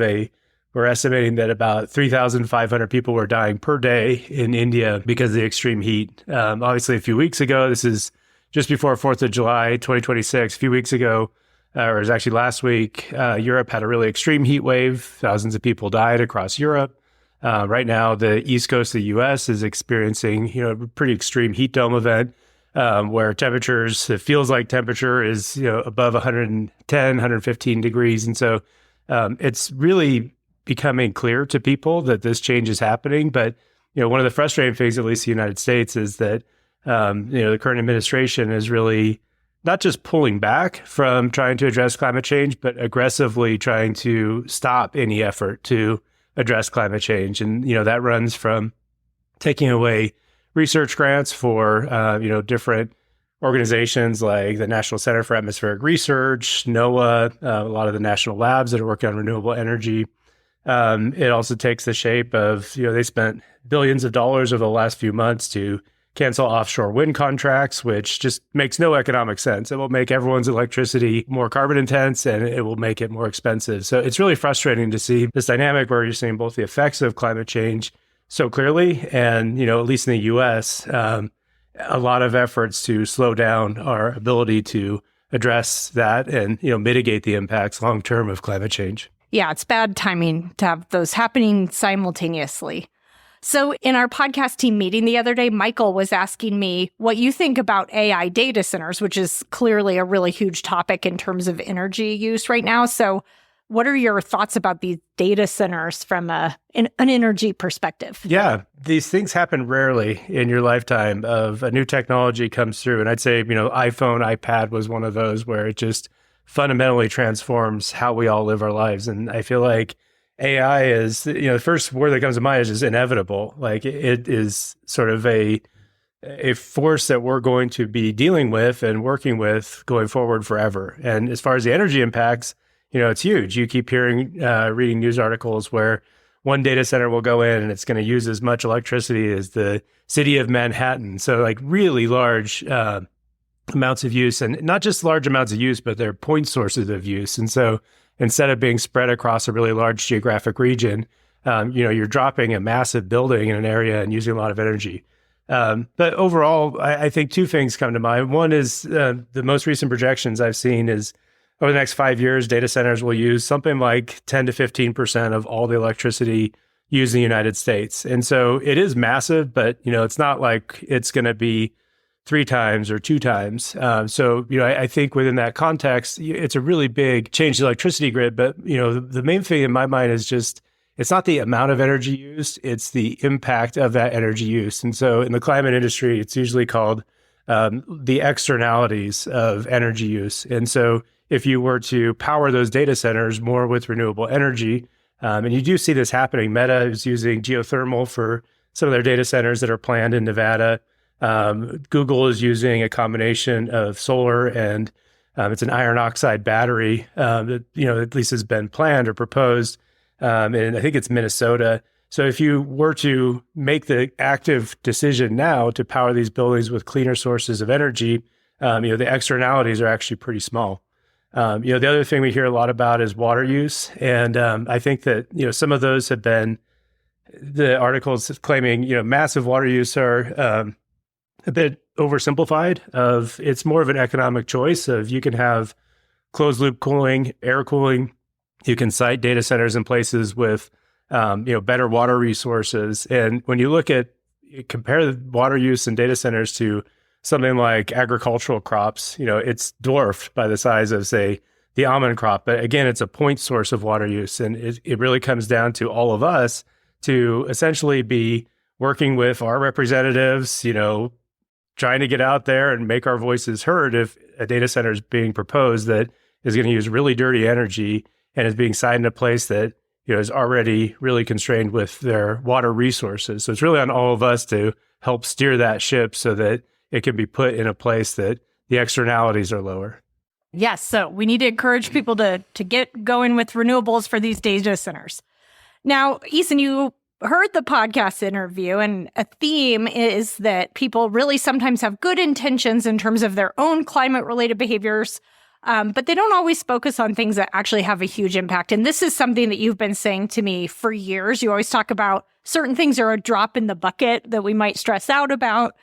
we're estimating that about 3,500 people were dying per day in India because of the extreme heat. Obviously, a few weeks ago, this is just before 4th of July, 2026, a few weeks ago, or it was actually last week, Europe had a really extreme heat wave. Thousands of people died across Europe. Right now, the East Coast of the U.S. is experiencing, a pretty extreme heat dome event where it feels like temperature is, above 110, 115 degrees. And so it's really becoming clear to people that this change is happening. But, one of the frustrating things, at least in the United States, is that, the current administration is really not just pulling back from trying to address climate change, but aggressively trying to stop any effort to address climate change. And, that runs from taking away research grants for, different organizations like the National Center for Atmospheric Research, NOAA, a lot of the national labs that are working on renewable energy. It also takes the shape of, they spent billions of dollars over the last few months to cancel offshore wind contracts, which just makes no economic sense. It will make everyone's electricity more carbon intense and it will make it more expensive. So it's really frustrating to see this dynamic where you're seeing both the effects of climate change so clearly and, at least in the US, a lot of efforts to slow down our ability to address that and, mitigate the impacts long-term of climate change. Yeah, it's bad timing to have those happening simultaneously. So in our podcast team meeting the other day, Michael was asking me what you think about AI data centers, which is clearly a really huge topic in terms of energy use right now. So what are your thoughts about these data centers from an energy perspective? Yeah, these things happen rarely in your lifetime of a new technology comes through. And I'd say, iPhone, iPad was one of those where it just fundamentally transforms how we all live our lives. And I feel like AI is, the first word that comes to mind is just inevitable. Like it is sort of a force that we're going to be dealing with and working with going forward forever. And as far as the energy impacts, it's huge. You keep reading news articles where one data center will go in and it's going to use as much electricity as the city of Manhattan. So like really large amounts of use, and not just large amounts of use, but they're point sources of use. And so instead of being spread across a really large geographic region, you're dropping a massive building in an area and using a lot of energy. But overall, I think two things come to mind. One is the most recent projections I've seen is over the next 5 years, data centers will use something like 10 to 15% of all the electricity used in the United States. And so it is massive, but it's not like it's going to be 3 times or 2 times. I think within that context, it's a really big change to the electricity grid. But, the main thing in my mind is just, it's not the amount of energy used, it's the impact of that energy use. And so in the climate industry, it's usually called the externalities of energy use. And so if you were to power those data centers more with renewable energy, and you do see this happening, Meta is using geothermal for some of their data centers that are planned in Nevada. Google is using a combination of solar and it's an iron oxide battery that, at least has been planned or proposed. And I think it's Minnesota. So if you were to make the active decision now to power these buildings with cleaner sources of energy, the externalities are actually pretty small. The other thing we hear a lot about is water use. And I think that, some of those have been the articles claiming, massive water use are a bit oversimplified. It's more of an economic choice of you can have closed loop cooling, air cooling. You can site data centers in places with, better water resources. And when you compare the water use in data centers to something like agricultural crops, it's dwarfed by the size of, say, the almond crop. But again, it's a point source of water use. And it really comes down to all of us to essentially be working with our representatives, trying to get out there and make our voices heard if a data center is being proposed that is going to use really dirty energy and is being sited in a place that is already really constrained with their water resources. So it's really on all of us to help steer that ship so that it can be put in a place that the externalities are lower. Yes, so we need to encourage people to get going with renewables for these data centers. Now, Eason, you heard the podcast interview, and a theme is that people really sometimes have good intentions in terms of their own climate-related behaviors, but they don't always focus on things that actually have a huge impact. And this is something that you've been saying to me for years. You always talk about certain things are a drop in the bucket that we might stress out about.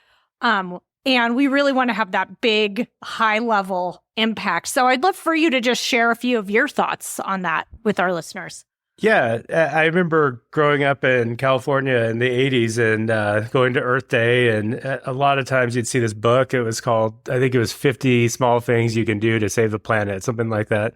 And we really want to have that big, high-level impact. So I'd love for you to just share a few of your thoughts on that with our listeners. Yeah, I remember growing up in California in the 80s and going to Earth Day. And a lot of times you'd see this book. It was called, I think it was 50 Small Things You Can Do to Save the Planet, something like that.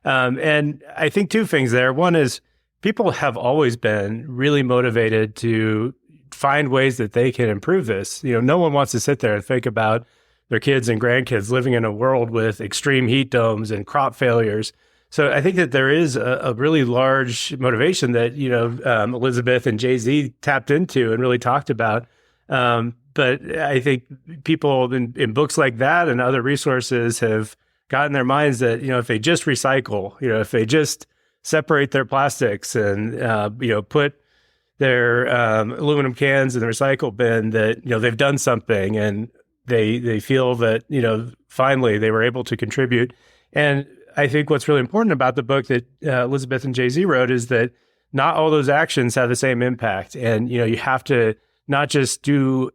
And I think two things there. One is people have always been really motivated to find ways that they can improve this. No one wants to sit there and think about their kids and grandkids living in a world with extreme heat domes and crop failures. So I think that there is a really large motivation that, Elizabeth and Jay-Z tapped into and really talked about. But I think people in books like that and other resources have gotten their minds that, if they just recycle, if they just separate their plastics and, put their aluminum cans in the recycle bin, that, they've done something and they feel that, finally they were able to contribute. And I think what's really important about the book that Elizabeth and Jay-Z wrote is that not all those actions have the same impact. And, you have to not just do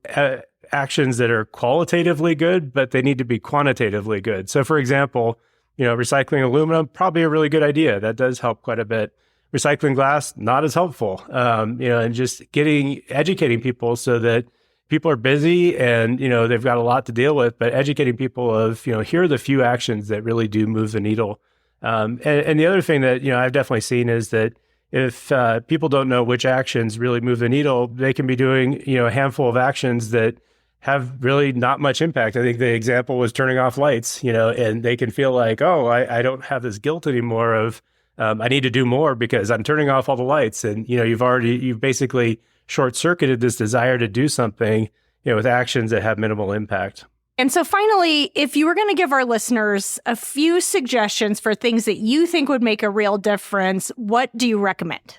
actions that are qualitatively good, but they need to be quantitatively good. So for example, recycling aluminum, probably a really good idea. That does help quite a bit. Recycling glass, not as helpful. And just educating people so that people are busy and, they've got a lot to deal with, but educating people of, here are the few actions that really do move the needle. And the other thing that, I've definitely seen is that if people don't know which actions really move the needle, they can be doing, a handful of actions that have really not much impact. I think the example was turning off lights, and they can feel like, oh, I don't have this guilt anymore of, I need to do more because I'm turning off all the lights. And, you've basically short-circuited this desire to do something, with actions that have minimal impact. And so finally, if you were going to give our listeners a few suggestions for things that you think would make a real difference, what do you recommend?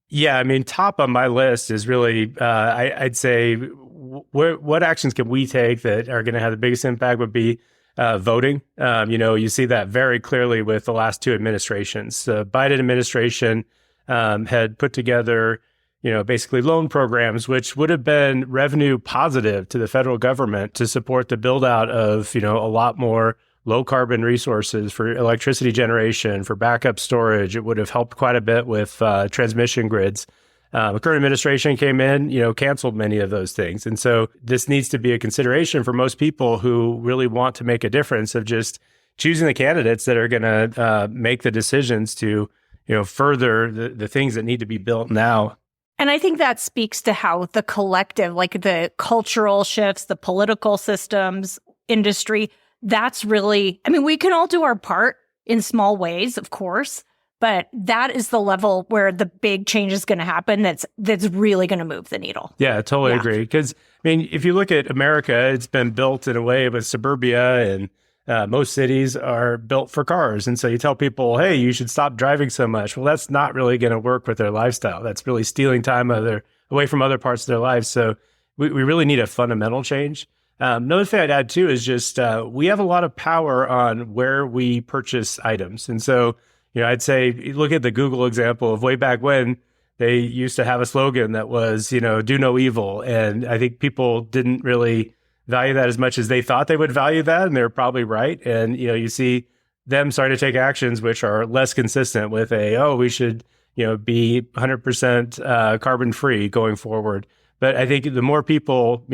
Yeah, top on my list is really, I'd say, what actions can we take that are going to have the biggest impact would be voting. You see that very clearly with the last two administrations. The Biden administration had put together basically loan programs, which would have been revenue positive to the federal government to support the build out of, a lot more low carbon resources for electricity generation, for backup storage. It would have helped quite a bit with transmission grids. The current administration came in, canceled many of those things. And so this needs to be a consideration for most people who really want to make a difference of just choosing the candidates that are going to make the decisions to, further the things that need to be built now. And I think that speaks to how the collective, like the cultural shifts, the political systems, industry, that's really, we can all do our part in small ways, of course, but that is the level where the big change is going to happen that's really going to move the needle. Yeah, I totally agree. Because, if you look at America, it's been built in a way with suburbia and most cities are built for cars. And so you tell people, hey, you should stop driving so much. Well, that's not really going to work with their lifestyle. That's really stealing time away from other parts of their lives. So we really need a fundamental change. Another thing I'd add too is just we have a lot of power on where we purchase items. And so, I'd say look at the Google example of way back when they used to have a slogan that was, do no evil. And I think people didn't really value that as much as they thought they would value that. And they're probably right. And, you see them starting to take actions which are less consistent with we should, be 100% carbon free going forward. But I think the more people,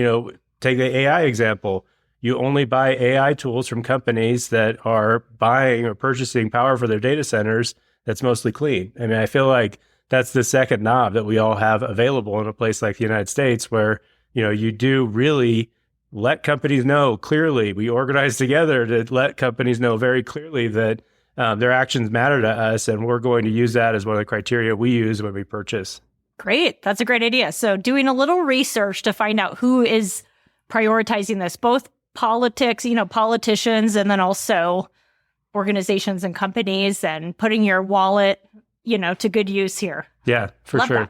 take the AI example, you only buy AI tools from companies that are buying or purchasing power for their data centers that's mostly clean. I feel like that's the second knob that we all have available in a place like the United States where, you do really let companies know clearly. We organize together to let companies know very clearly that their actions matter to us, and we're going to use that as one of the criteria we use when we purchase. Great. That's a great idea. So doing a little research to find out who is prioritizing this, both politicians, and then also organizations and companies, and putting your wallet, to good use here. Yeah, for sure. That.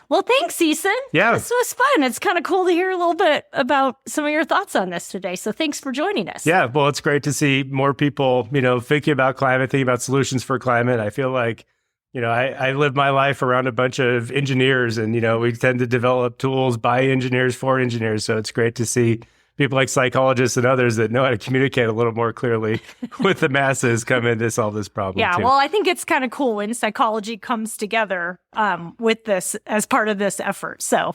Well, thanks, Eason. Yeah. This was fun. It's kind of cool to hear a little bit about some of your thoughts on this today. So thanks for joining us. Yeah, well, it's great to see more people, thinking about climate, thinking about solutions for climate. I feel like, I live my life around a bunch of engineers, and, we tend to develop tools by engineers for engineers. So it's great to see people like psychologists and others that know how to communicate a little more clearly with the masses come in to solve this problem. Yeah, too. well, I think it's kind of cool when psychology comes together with this as part of this effort. So,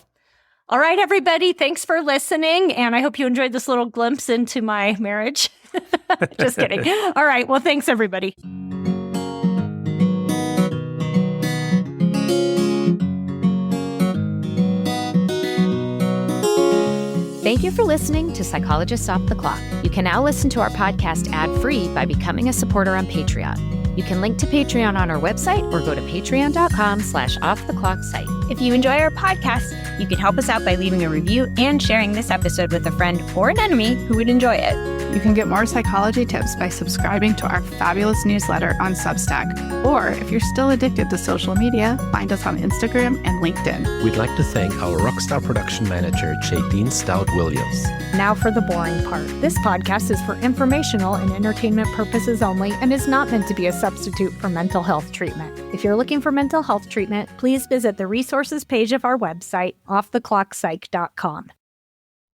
all right, everybody, thanks for listening. And I hope you enjoyed this little glimpse into my marriage. Just kidding. All right, well, thanks, everybody. Thank you for listening to Psychologists Off the Clock. You can now listen to our podcast ad-free by becoming a supporter on Patreon. You can link to Patreon on our website or go to patreon.com/offtheclocksite. If you enjoy our podcast, you can help us out by leaving a review and sharing this episode with a friend or an enemy who would enjoy it. You can get more psychology tips by subscribing to our fabulous newsletter on Substack. Or if you're still addicted to social media, find us on Instagram and LinkedIn. We'd like to thank our rockstar production manager, Jadine Stout-Williams. Now for the boring part. This podcast is for informational and entertainment purposes only and is not meant to be a substitute for mental health treatment. If you're looking for mental health treatment, please visit the resources page of our website, offtheclockpsych.com.